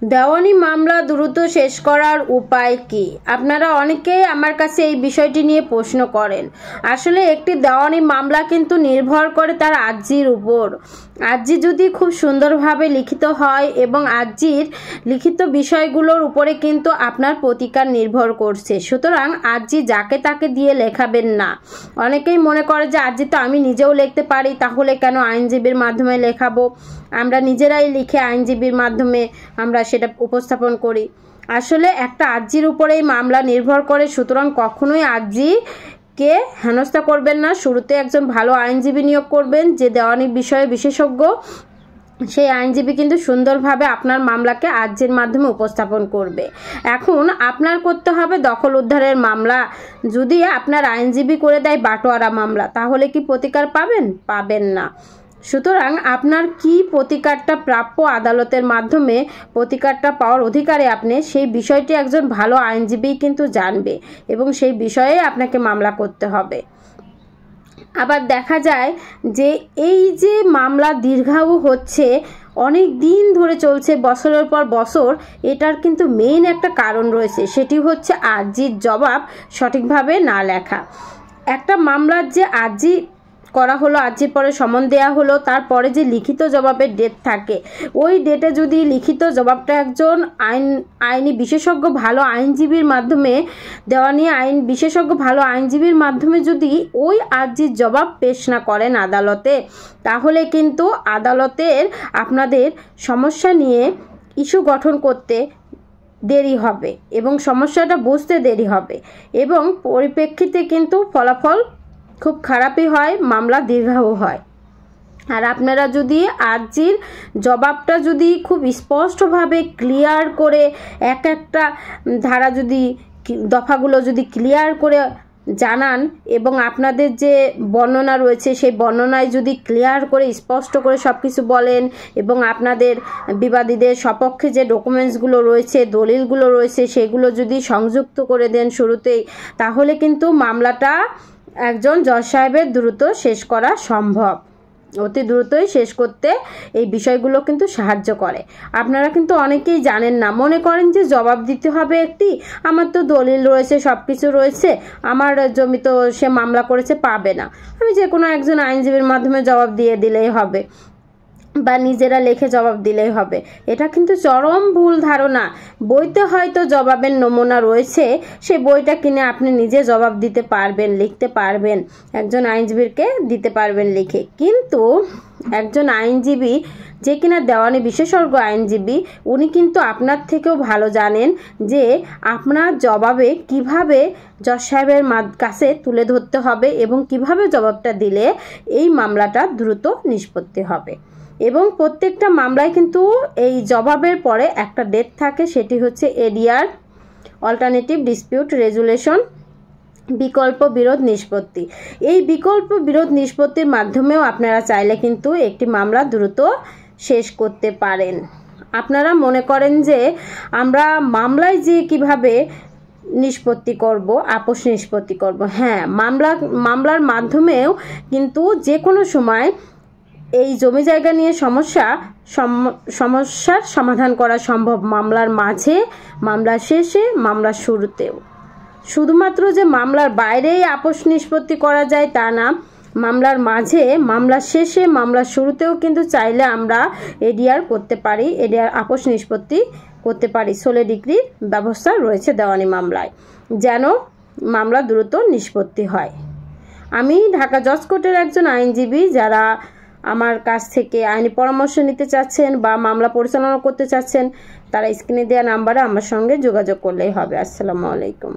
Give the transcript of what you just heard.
দেওয়ানি মামলা দ্রুত শেষ করার উপায় কি? আপনারা অনেকেই আমার কাছে এই বিষয়টি নিয়ে প্রশ্ন করেন। আসলে একটি দেওয়ানি মামলা কিন্তু নির্ভর করে তার আর্জির উপর। আর্জি যদি খুব সুন্দরভাবে লিখিত হয় এবং আর্জির লিখিত বিষয়গুলোর উপরে কিন্তু আপনার প্রতিকার নির্ভর করছে। সুতরাং আর্জি যাকে তাকে দিয়ে লেখাবেন না। অনেকেই মনে করে যে আর্জি তো আমি নিজেও লিখতে পারি, তাহলে কেন আইনজীবীর মাধ্যমে লেখাবো? আমরা নিজেরাই লিখে আইনজীবীর মাধ্যমে আমরা সেটা উপস্থাপন করি। আসলে একটা আর্জির উপরেই মামলা নির্ভর করে, সুতরাং কখনোই আর্জিকে হেনস্থা করবেন না। শুরুতে একজন ভালো আইনজীবী নিয়োগ করবেন যে দেওয়ানি বিষয়ে বিশেষজ্ঞ। সেই আইনজীবী কিন্তু সুন্দরভাবে আপনার মামলাকে আর্জির মাধ্যমে উপস্থাপন করবে। এখন আপনার করতে হবে দখল উদ্ধারের মামলা। যদি আপনার আইনজীবী করে দেয় বাটোয়ারা মামলা, তাহলে কি প্রতিকার পাবেন? পাবেন না। সুতরাং আপনার কি প্রতিকারটা প্রাপ্য, আদালতের মাধ্যমে প্রতিকারটা পাওয়ার অধিকারে আপনি, সেই বিষয়টি একজন ভালো আইনজীবী কিন্তু জানবে এবং সেই বিষয়ে আপনাকে মামলা করতে হবে। আবার দেখা যায় যে এই যে মামলা দীর্ঘায়ু হচ্ছে, অনেক দিন ধরে চলছে, বছরের পর বছর, এটার কিন্তু মেইন একটা কারণ রয়েছে। সেটি হচ্ছে আর্জির জবাব সঠিকভাবে না লেখা। একটা মামলার যে আর্জি করা হলো, আর্জির পরে সমন দেওয়া হলো, তারপরে যে লিখিত জবাবের ডেট থাকে, ওই ডেটে যদি লিখিত জবাবটা একজন আইনি বিশেষজ্ঞ ভালো আইনজীবীর মাধ্যমে, দেওয়ানি আইন বিশেষজ্ঞ ভালো আইনজীবীর মাধ্যমে যদি ওই আর্জির জবাব পেশ না করেন আদালতে, তাহলে কিন্তু আদালতের আপনাদের সমস্যা নিয়ে ইস্যু গঠন করতে দেরি হবে এবং সমস্যাটা বুঝতে দেরি হবে এবং পরিপ্রেক্ষিতে কিন্তু ফলাফল খুব খারাপই হয়, মামলা দীর্ঘায়ু হয়। আর আপনারা যদি আর্জির জবাবটা যদি খুব স্পষ্টভাবে ক্লিয়ার করে একটা ধারা যদি দফাগুলো যদি ক্লিয়ার করে জানান এবং আপনাদের যে বর্ণনা রয়েছে সেই বর্ণনায় যদি ক্লিয়ার করে স্পষ্ট করে সব কিছু বলেন এবং আপনাদের বিবাদীদের সপক্ষে যে ডকুমেন্টসগুলো রয়েছে, দলিলগুলো রয়েছে, সেগুলো যদি সংযুক্ত করে দেন শুরুতেই, তাহলে কিন্তু মামলাটা একজন জজ সাহেবের দ্রুত শেষ করা সম্ভব। অতি দ্রুতই শেষ করতে এই বিষয়গুলো কিন্তু সাহায্য করে। আপনারা কিন্তু অনেকেই জানেন না, মনে করেন যে জবাব দিতে হবে একটি, আমার তো দলিল রয়েছে, সব কিছু রয়েছে, আমার জমি তো সে মামলা করেছে পাবে না, আমি যে কোনো একজন আইনজীবীর মাধ্যমে জবাব দিয়ে দিলেই হবে বা নিজেরা লিখে জবাব দিলেই হবে। এটা কিন্তু চরম ভুল ধারণা। বইতে হয়তো জবাবের নমুনা রয়েছে, সেই বইটা কিনে আপনি নিজে জবাব দিতে পারবেন, লিখতে পারবেন, একজন আইনজীবীকে দিতে পারবেন লিখে। কিন্তু একজন আইনজীবী যে কিনা দেওয়ানি বিশেষজ্ঞ আইনজীবী, উনি কিন্তু আপনার থেকেও ভালো জানেন যে আপনার জবাবে কিভাবে জজ সাহেবের কাছে তুলে ধরতে হবে এবং কিভাবে জবাবটা দিলে এই মামলাটা দ্রুত নিষ্পত্তি হবে। এবং প্রত্যেকটা মামলায় কিন্তু এই জবাবের পরে একটা ডেট থাকে, সেটি হচ্ছে এডিআর, অল্টারনেটিভ ডিসপিউট রেজুলেশন, বিকল্প বিরোধ নিষ্পত্তি। এই বিকল্প বিরোধ নিষ্পত্তির মাধ্যমেও আপনারা চাইলে কিন্তু একটি মামলা দ্রুত শেষ করতে পারেন। আপনারা মনে করেন যে আমরা মামলায় যে কিভাবে নিষ্পত্তি করব, আপোষ নিষ্পত্তি করব, হ্যাঁ, মামলার মাধ্যমেও কিন্তু যে কোনো সময় এই জমি জায়গা নিয়ে সমস্যার সমাধান করা সম্ভব। মামলার মাঝে, মামলার শেষে, মামলার শুরুতেও। শুধুমাত্র যে মামলার বাইরেই আপোষ নিষ্পত্তি করা যায় তা না, মামলার মাঝে, মামলার শেষে, মামলার শুরুতেও কিন্তু চাইলে আমরা এডিআর করতে পারি, এডিআর আপোষ নিষ্পত্তি করতে পারি। 16 ডিগ্রির ব্যবস্থা রয়েছে দেওয়ানি মামলায়, যেন মামলা দ্রুত নিষ্পত্তি হয়। আমি ঢাকা জজ কোর্টের একজন আইনজীবী। যারা আমার কাছ থেকে আইনি পরামর্শ নিতে চাচ্ছেন বা মামলা পরিচালনা করতে চাচ্ছেন, তারা স্ক্রিনে দেওয়া নাম্বারে আমার সঙ্গে যোগাযোগ করলেই হবে। আসসালামু আলাইকুম।